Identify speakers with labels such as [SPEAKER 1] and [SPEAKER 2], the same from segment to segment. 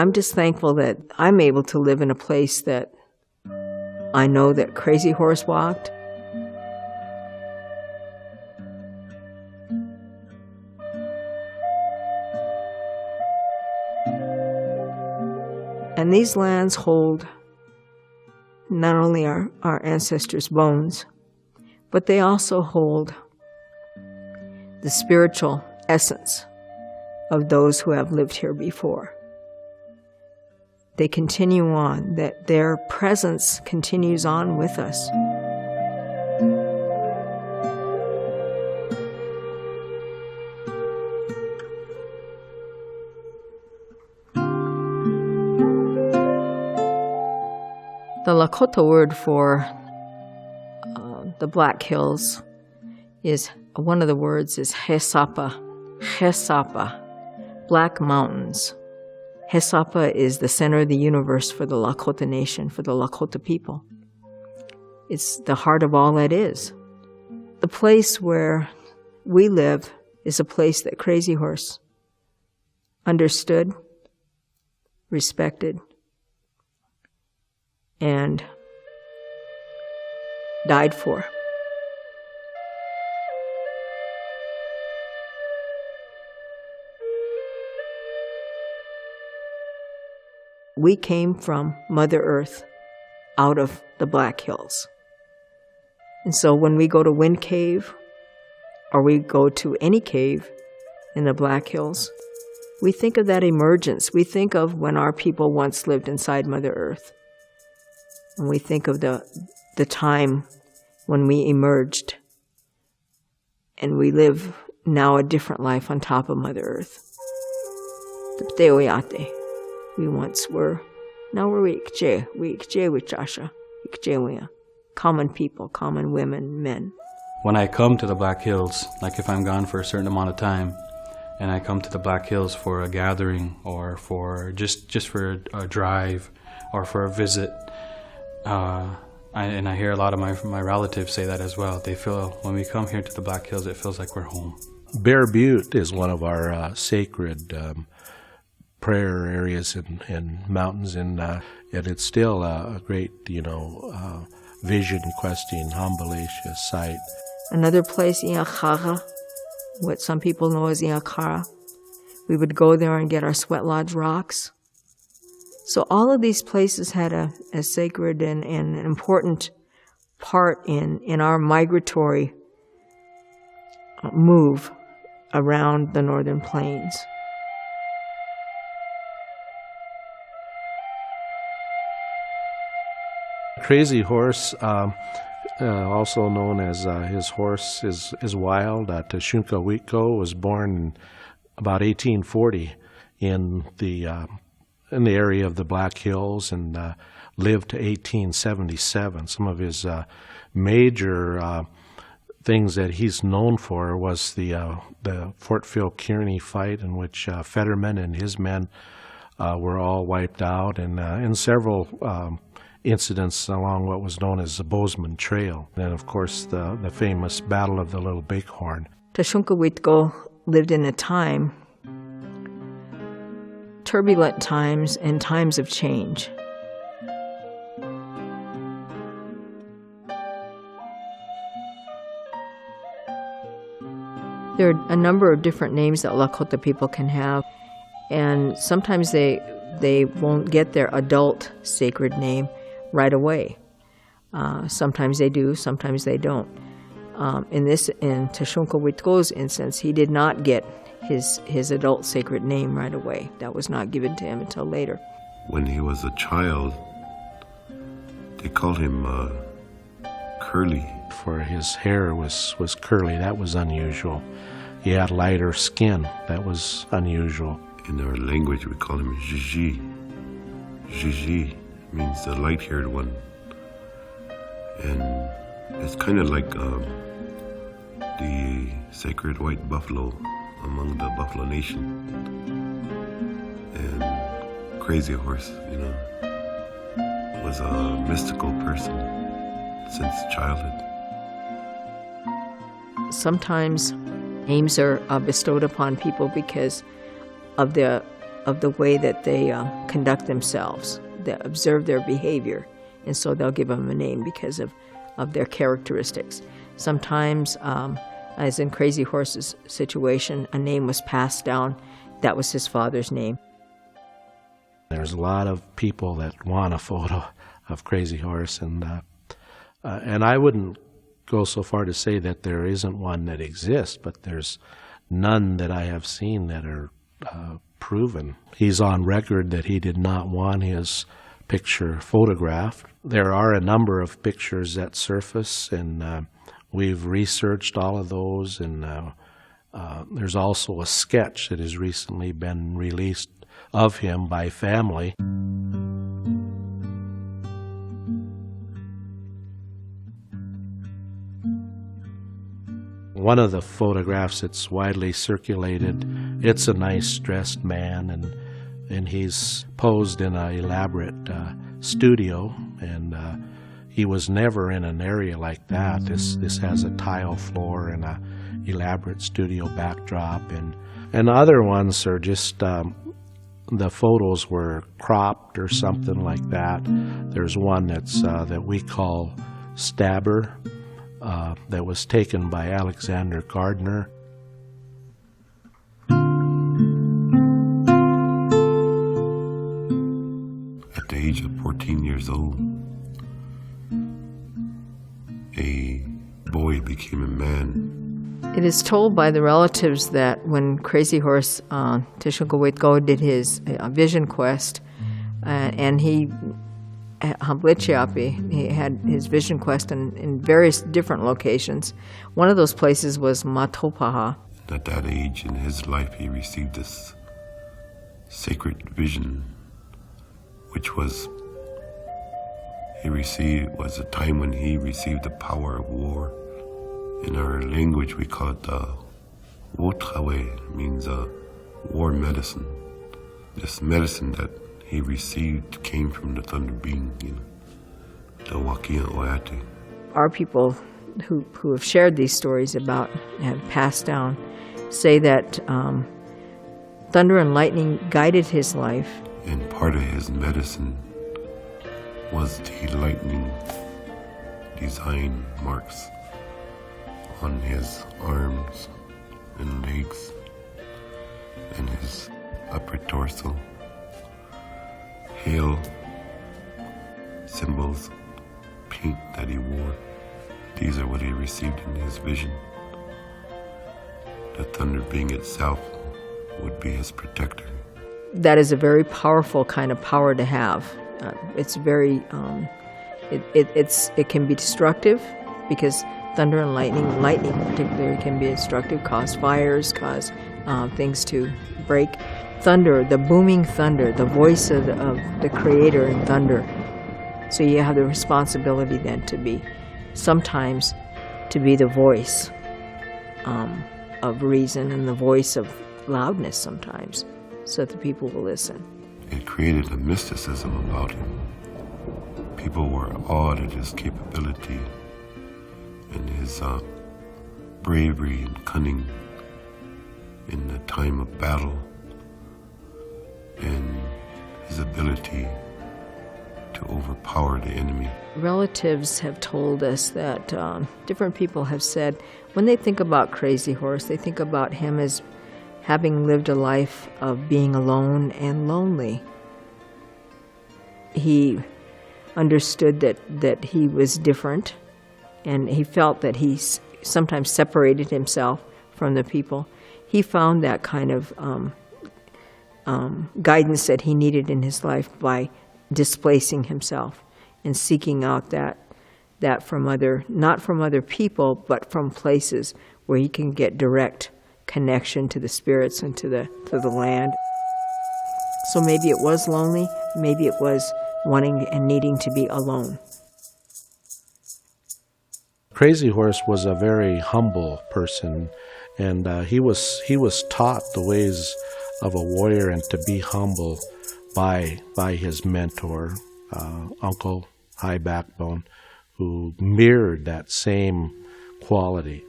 [SPEAKER 1] I'm just thankful that I'm able to live in a place that I know that Crazy Horse walked. And these lands hold not only our ancestors' bones, but they also hold the spiritual essence of those who have lived here before. They continue on, that their presence continues on with us. The Lakota word for the Black Hills is, one of the words is Hesapa, Black Mountains. Hesapa is the center of the universe for the Lakota nation, for the Lakota people. It's the heart of all that is. The place where we live is a place that Crazy Horse understood, respected, and died for. We came from Mother Earth out of the Black Hills. And so when we go to Wind Cave, or we go to any cave in the Black Hills, we think of that emergence. We think of when our people once lived inside Mother Earth. And we think of the time when we emerged and we live now a different life on top of Mother Earth. We once were, now we're common people, common women, men.
[SPEAKER 2] When I come to the Black Hills, like if I'm gone for a certain amount of time, and I come to the Black Hills for a gathering or for just for a drive or for a visit, and I hear a lot of my relatives say that as well. They feel when we come here to the Black Hills, it feels like we're home.
[SPEAKER 3] Bear Butte is one of our sacred prayer areas and mountains, and it's still a great, vision-questing, humbleicious site.
[SPEAKER 1] Another place, Iakara, what some people know as Iakara, we would go there and get our Sweat Lodge rocks. So all of these places had a sacred and an important part in our migratory move around the Northern Plains.
[SPEAKER 3] Crazy Horse, also known as his horse is wild. Tasunke Witko was born about 1840 in the area of the Black Hills and lived to 1877. Some of his major things that he's known for was the Fort Phil Kearny fight, in which Fetterman and his men were all wiped out, and several incidents along what was known as the Bozeman Trail, and of course the famous Battle of the Little Bighorn.
[SPEAKER 1] Tasunke Witko lived in a time, turbulent times and times of change. There are a number of different names that Lakota people can have, and sometimes they won't get their adult sacred name right away. Sometimes they do, sometimes they don't. In Tasunke Witko's instance, he did not get his adult sacred name right away. That was not given to him until later.
[SPEAKER 4] When he was a child, they called him Curly.
[SPEAKER 3] For his hair was curly, that was unusual. He had lighter skin, that was unusual.
[SPEAKER 4] In our language, we call him Jiji. Jiji means the light-haired one. And it's kind of like the sacred white buffalo among the Buffalo Nation. And Crazy Horse, was a mystical person since childhood.
[SPEAKER 1] Sometimes names are bestowed upon people because of the of the way that they conduct themselves. They observe their behavior, and so they'll give them a name because of their characteristics. Sometimes, as in Crazy Horse's situation, a name was passed down. That was his father's name.
[SPEAKER 3] There's a lot of people that want a photo of Crazy Horse, and I wouldn't go so far to say that there isn't one that exists, but there's none that I have seen that are proven. He's on record that he did not want his picture photographed. There are a number of pictures that surface, and we've researched all of those, and there's also a sketch that has recently been released of him by family. One of the photographs that's widely circulated, it's a nice dressed man, and he's posed in an elaborate studio, and he was never in an area like that. This has a tile floor and a elaborate studio backdrop, and other ones are just the photos were cropped or something like that. There's one that's that we call Stabber, that was taken by Alexander Gardner.
[SPEAKER 4] At the age of 14 years old, a boy became a man.
[SPEAKER 1] It is told by the relatives that when Crazy Horse Tasunke Witko did his vision quest, and he had his vision quest in various different locations. One of those places was Matopaha.
[SPEAKER 4] At that age in his life, he received this sacred vision, which was a time when he received the power of war. In our language, we call it Wotrawe, means war medicine. This medicine that he received came from the thunder being, the Wakia Oyate.
[SPEAKER 1] Our people who have shared these stories about, have passed down, say that thunder and lightning guided his life.
[SPEAKER 4] And part of his medicine was the lightning design marks on his arms and legs and his upper torso. Hail symbols, paint that he wore. These are what he received in his vision. The thunder being itself would be his protector.
[SPEAKER 1] That is a very powerful kind of power to have. It's very, it can be destructive because thunder and lightning particularly can be destructive, cause fires, cause things to break. Thunder, the booming thunder, the voice of the Creator in thunder. So you have the responsibility then sometimes to be the voice of reason and the voice of loudness sometimes, so that the people will listen.
[SPEAKER 4] It created a mysticism about him. People were awed at his capability and his bravery and cunning in the time of battle, and his ability to overpower the enemy.
[SPEAKER 1] Relatives have told us that different people have said when they think about Crazy Horse, they think about him as having lived a life of being alone and lonely. He understood that he was different, and he felt that he sometimes separated himself from the people. He found that kind of guidance that he needed in his life by displacing himself and seeking out that from not from other people, but from places where he can get direct connection to the spirits and to the land. So maybe it was lonely, maybe it was wanting and needing to be alone.
[SPEAKER 3] Crazy Horse was a very humble person, and he was taught the ways of a warrior and to be humble by his mentor, Uncle High Backbone, who mirrored that same quality.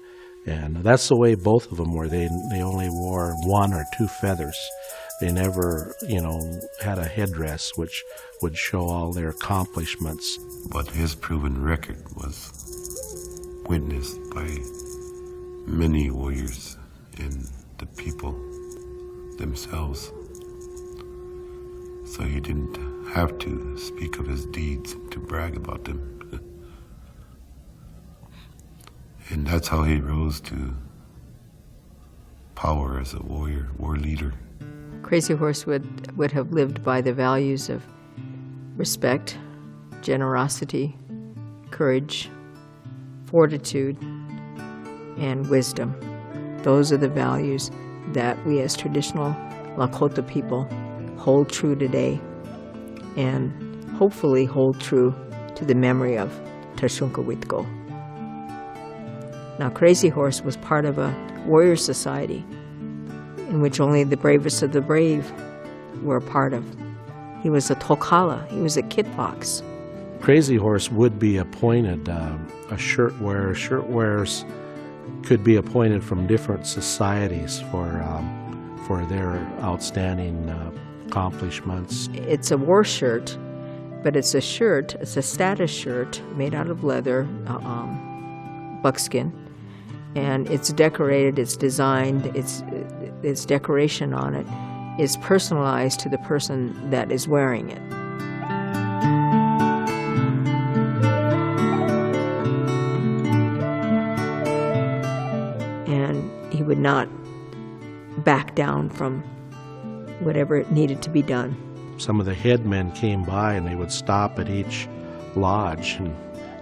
[SPEAKER 3] And that's the way both of them were. They only wore one or two feathers. They never, had a headdress which would show all their accomplishments.
[SPEAKER 4] But his proven record was witnessed by many warriors and the people themselves. So he didn't have to speak of his deeds to brag about them. And that's how he rose to power as a warrior, war leader.
[SPEAKER 1] Crazy Horse would have lived by the values of respect, generosity, courage, fortitude, and wisdom. Those are the values that we as traditional Lakota people hold true today, and hopefully hold true to the memory of Tasunke Witko. Now, Crazy Horse was part of a warrior society in which only the bravest of the brave were a part of. He was a tokala, he was a kit fox.
[SPEAKER 3] Crazy Horse would be appointed a shirt wearer. Shirt wearers could be appointed from different societies for their outstanding accomplishments.
[SPEAKER 1] It's a war shirt, but it's a status shirt made out of leather, buckskin, and it's decorated, it's designed, its decoration on it is personalized to the person that is wearing it. And he would not back down from whatever it needed to be done.
[SPEAKER 3] Some of the headmen came by and they would stop at each lodge in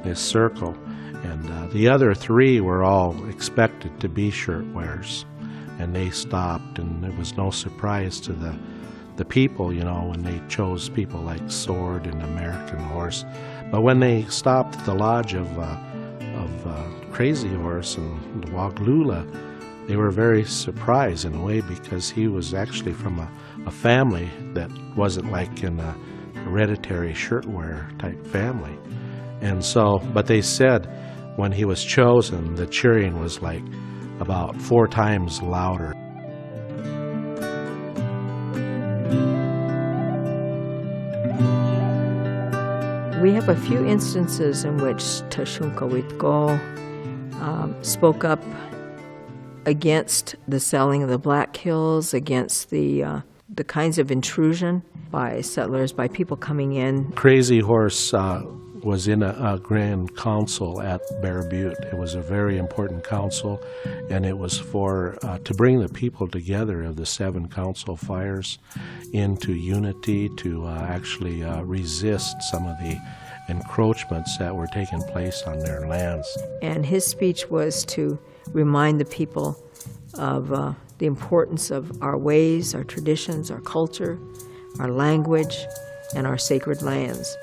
[SPEAKER 3] this circle. And the other three were all expected to be shirt wearers. And they stopped, and it was no surprise to the people, when they chose people like Sword and American Horse. But when they stopped at the lodge of Crazy Horse and Waglula, they were very surprised in a way, because he was actually from a family that wasn't like in a hereditary shirt wearer type family. And so, but they said when he was chosen, the cheering was like about 4 times louder.
[SPEAKER 1] We have a few instances in which Tasunke Witko spoke up against the selling of the Black Hills, against the kinds of intrusion by settlers, by people coming in.
[SPEAKER 3] Crazy Horse was in a grand council at Bear Butte. It was a very important council, and it was for to bring the people together of the 7 council fires into unity to actually resist some of the encroachments that were taking place on their lands.
[SPEAKER 1] And his speech was to remind the people of the importance of our ways, our traditions, our culture, our language, and our sacred lands.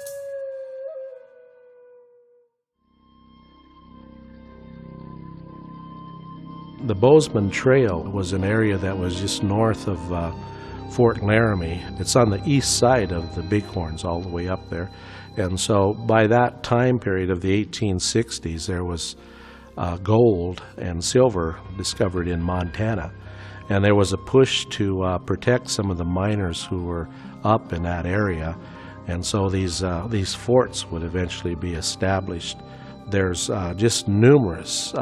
[SPEAKER 3] The Bozeman Trail was an area that was just north of Fort Laramie. It's on the east side of the Bighorns, all the way up there. And so by that time period of the 1860s, there was gold and silver discovered in Montana. And there was a push to protect some of the miners who were up in that area. And so these forts would eventually be established. There's just numerous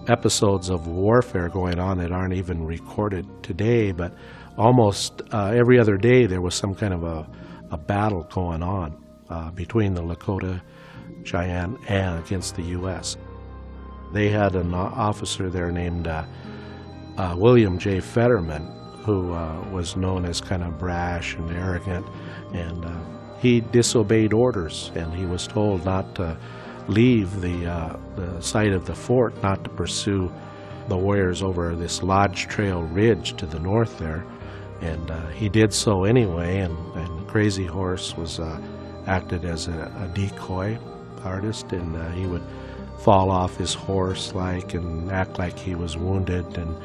[SPEAKER 3] episodes of warfare going on that aren't even recorded today, but almost every other day there was some kind of a battle going on between the Lakota, Cheyenne, and against the U.S. They had an officer there named William J. Fetterman, who was known as kind of brash and arrogant, and he disobeyed orders, and he was told not to leave the site of the fort, not to pursue the warriors over this Lodge Trail ridge to the north there. And he did so anyway, and Crazy Horse was acted as a decoy artist, and he would fall off his horse and act like he was wounded and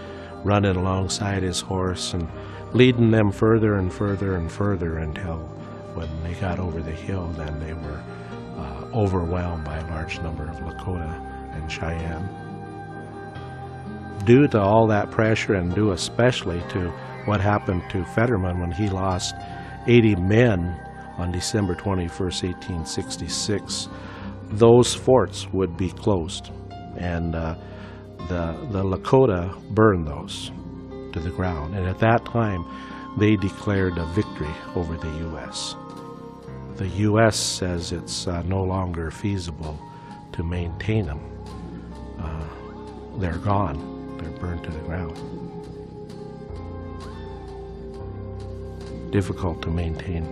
[SPEAKER 3] running alongside his horse and leading them further and further and further until when they got over the hill, then they were overwhelmed by a large number of Lakota and Cheyenne. Due to all that pressure, and due especially to what happened to Fetterman when he lost 80 men on December 21st, 1866, those forts would be closed, and the Lakota burned those to the ground. And at that time, they declared a victory over the U.S. The U.S. says it's no longer feasible to maintain them. They're gone. They're burned to the ground. Difficult to maintain.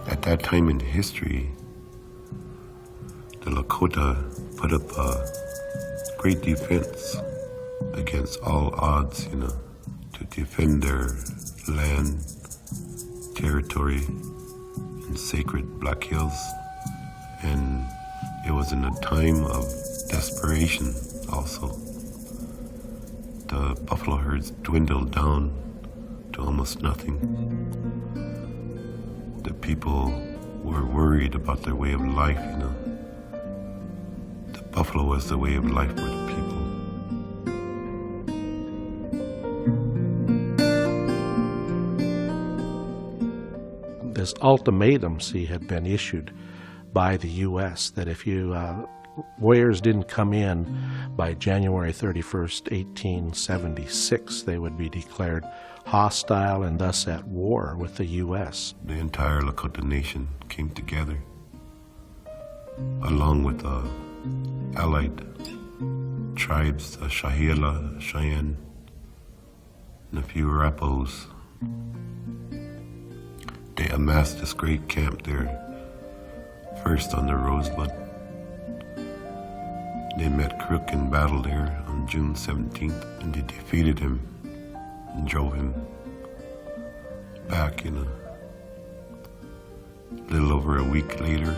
[SPEAKER 4] At that time in history, the Lakota put up a great defense against all odds, to defend their land, territory, and sacred Black Hills. And it was in a time of desperation also. The buffalo herds dwindled down to almost nothing. The people were worried about their way of life, The buffalo was the way of life for the people.
[SPEAKER 3] This ultimatum, had been issued by the U.S. that if warriors didn't come in by January 31st, 1876, they would be declared hostile and thus at war with the U.S.
[SPEAKER 4] The entire Lakota nation came together, along with allied tribes, the Shahiela, Cheyenne, and a few Arapahoes. They amassed this great camp there, first on the Rosebud. They met Crook in battle there on June 17th, and they defeated him and drove him back a little over a week later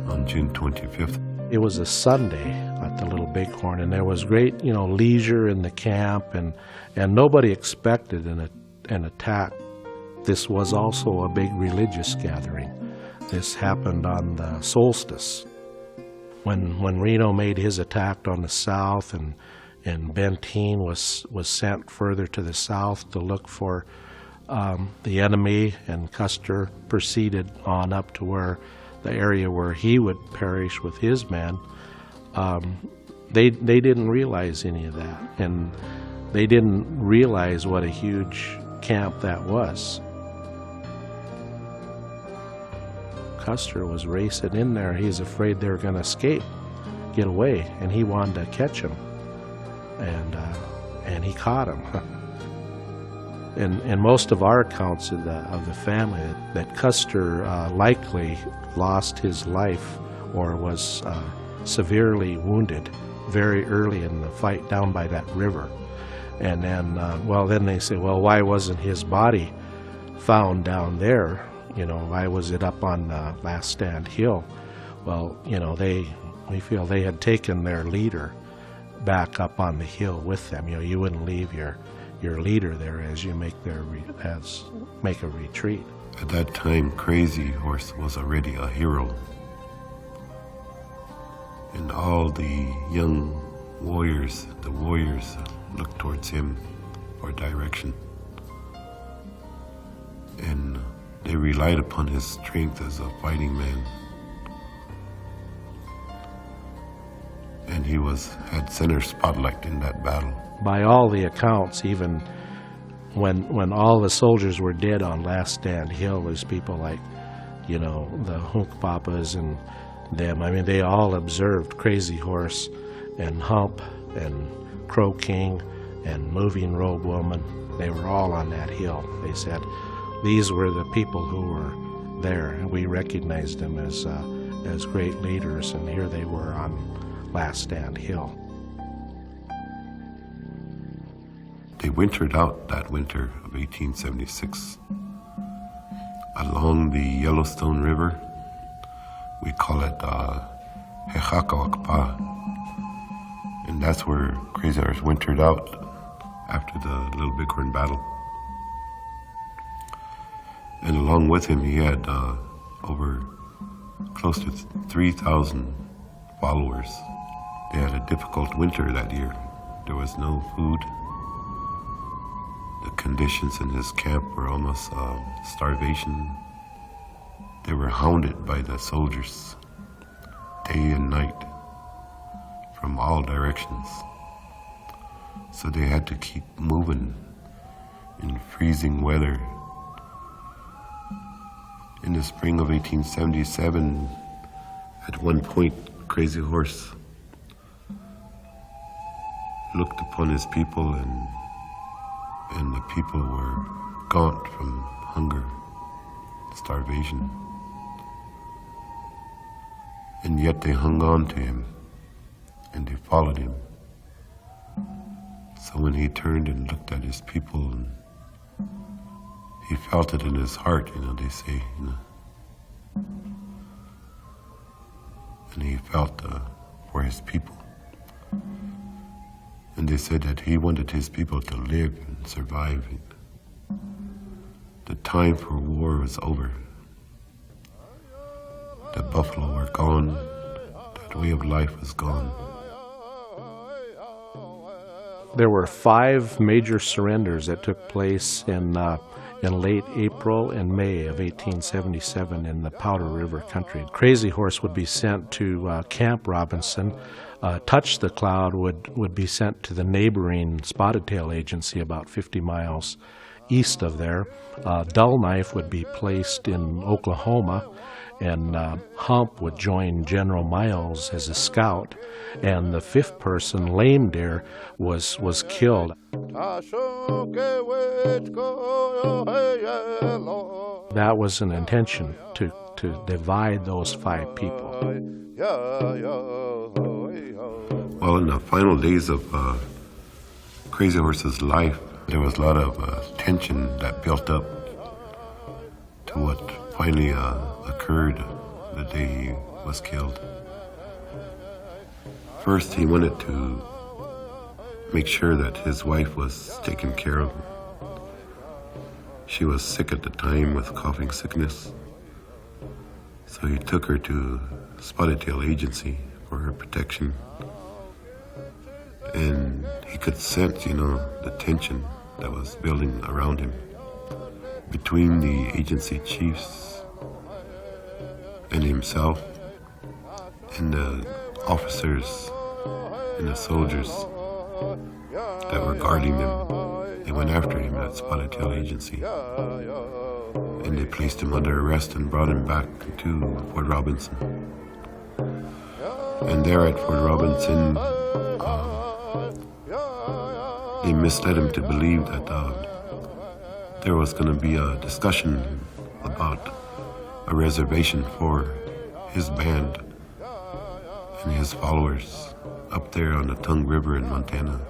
[SPEAKER 4] on June 25th.
[SPEAKER 3] It was a Sunday at the Little Bighorn, and there was great, leisure in the camp, and nobody expected an attack. This was also a big religious gathering. This happened on the solstice. When Reno made his attack on the south, and Benteen was sent further to the south to look for the enemy, and Custer proceeded on up to where the area where he would perish with his men. They didn't realize any of that, and they didn't realize what a huge camp that was. Custer was racing in there. He's afraid they were going to escape, get away, and he wanted to catch him, and he caught him. And most of our accounts of the family that Custer likely lost his life or was severely wounded very early in the fight down by that river. And then, then they say, well, why wasn't his body found down there? Why was it up on Last Stand Hill? Well, we feel they had taken their leader back up on the hill with them. You wouldn't leave your leader there as you make a retreat.
[SPEAKER 4] At that time, Crazy Horse was already a hero, and all the young warriors, looked towards him for direction, and they relied upon his strength as a fighting man. And he had center spotlight in that battle.
[SPEAKER 3] By all the accounts, even when all the soldiers were dead on Last Stand Hill, there's people like, the Hunk Papas and them. They all observed Crazy Horse and Hump and Crow King and Moving Robe Woman. They were all on that hill. They said these were the people who were there, and we recognized them as great leaders, and here they were on Last Stand Hill.
[SPEAKER 4] They wintered out that winter of 1876 along the Yellowstone River. We call it Hehakawakpa. And And that's where Crazy Horse wintered out after the Little Bighorn battle. And along with him, he had over close to 3,000 followers. They had a difficult winter that year. There was no food. The conditions in his camp were almost starvation. They were hounded by the soldiers day and night from all directions. So they had to keep moving in freezing weather. In the spring of 1877, at one point, Crazy Horse looked upon his people, and the people were gaunt from hunger, starvation. And yet they hung on to him, and they followed him. So when he turned and looked at his people, and he felt it in his heart, they say, and he felt for his people. And they said that he wanted his people to live and survive. The time for war was over. The buffalo were gone. That way of life was gone.
[SPEAKER 3] There were 5 major surrenders that took place in late April and May of 1877 in the Powder River country. Crazy Horse would be sent to Camp Robinson. Touch the Cloud would be sent to the neighboring Spotted Tail Agency about 50 miles east of there. Dull Knife would be placed in Oklahoma, and Hump would join General Miles as a scout, and the 5th person, Lame Deer, was killed.
[SPEAKER 5] Tasunke Witko,
[SPEAKER 3] That was an intention to divide those 5 people.
[SPEAKER 4] Well, in the final days of Crazy Horse's life, there was a lot of tension that built up to what finally occurred the day he was killed. First, he wanted to make sure that his wife was taken care of. She was sick at the time with coughing sickness, so he took her to Spotted Tail Agency for her protection. And he could sense, the tension that was building around him between the agency chiefs and himself and the officers and the soldiers that were guarding them. They went after him at Spotted Tail Agency, and they placed him under arrest and brought him back to Fort Robinson. And there at Fort Robinson, they misled him to believe that there was going to be a discussion about a reservation for his band and his followers up there on the Tongue River in Montana.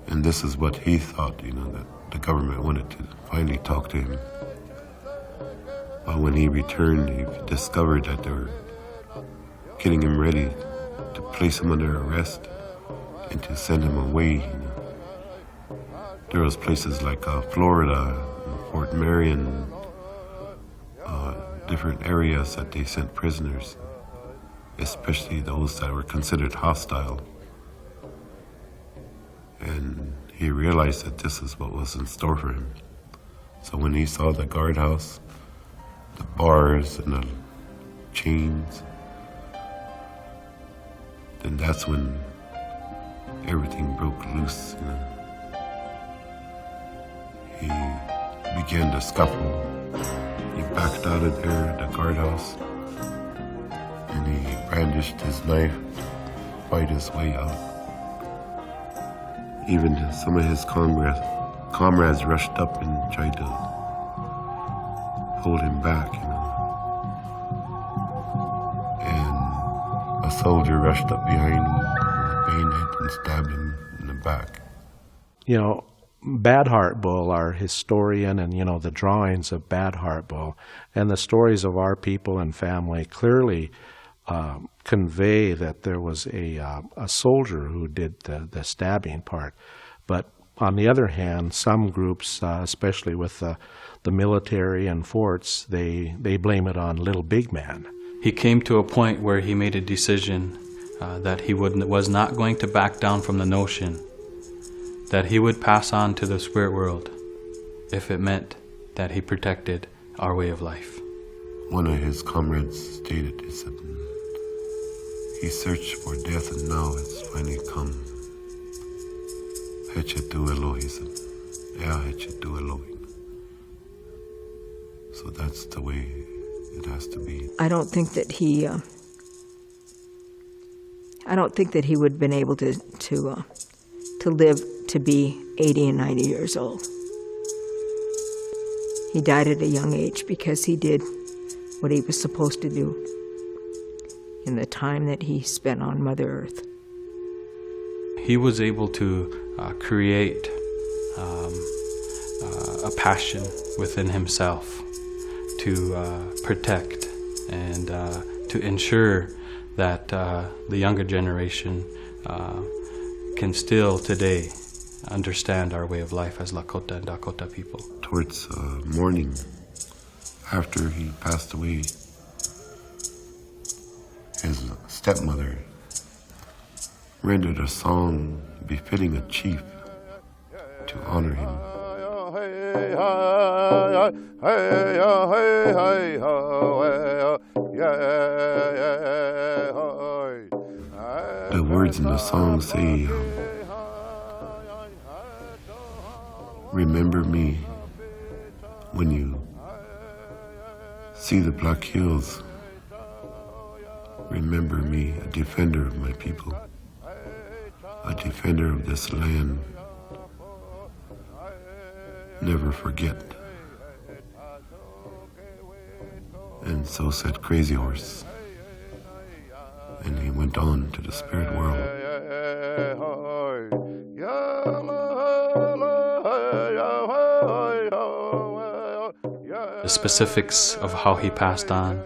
[SPEAKER 4] And this is what he thought, that the government wanted to finally talk to him. But when he returned, he discovered that they were getting him ready to place him under arrest and to send him away. There was places like Florida, Fort Marion, different areas that they sent prisoners, especially those that were considered hostile. And he realized that this is what was in store for him. So when he saw the guardhouse, the bars and the chains, then that's when everything broke loose. He began to scuffle. He backed out of there, the guardhouse, and he brandished his knife to fight his way out. Even some of his comrades rushed up and tried to hold him back, And a soldier rushed up behind him with a bayonet and stabbed him in the back.
[SPEAKER 3] Bad Heart Bull, our historian, and the drawings of Bad Heart Bull and the stories of our people and family clearly convey that there was a soldier who did the stabbing part. But on the other hand, some groups, especially with the military and forts, they blame it on Little Big Man.
[SPEAKER 2] He came to a point where he made a decision that he was not going to back down from the notion that he would pass on to the spirit world if it meant that he protected our way of life.
[SPEAKER 4] One of his comrades stated, he said, he searched for death and now it's finally come. Heche duelo, he said. Yeah, heche duelo. So that's the way it has to be.
[SPEAKER 1] I don't think that he would have been able to live to be 80 and 90 years old. He died at a young age because he did what he was supposed to do in the time that he spent on Mother Earth.
[SPEAKER 2] He was able to create a passion within himself to protect and to ensure that the younger generation can still today understand our way of life as Lakota and Dakota people.
[SPEAKER 4] Towards morning, after he passed away, his stepmother rendered a song befitting a chief to honor him. The words in the song say, remember me when you see the Black Hills. Remember me, a defender of my people, a defender of this land. Never forget. And so said Crazy Horse. And he went on to the spirit world.
[SPEAKER 2] The specifics of how he passed on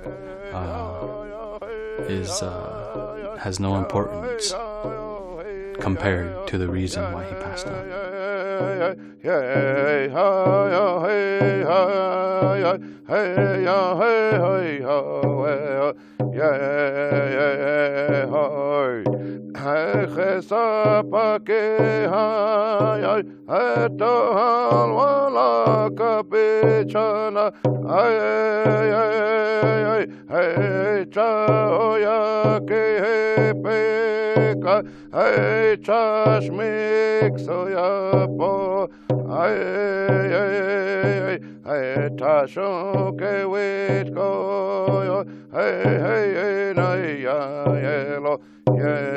[SPEAKER 2] has no importance compared to the reason why he passed on.
[SPEAKER 5] Tasunke Witko, hey, hey, hey, na, ya, yelo, yeah.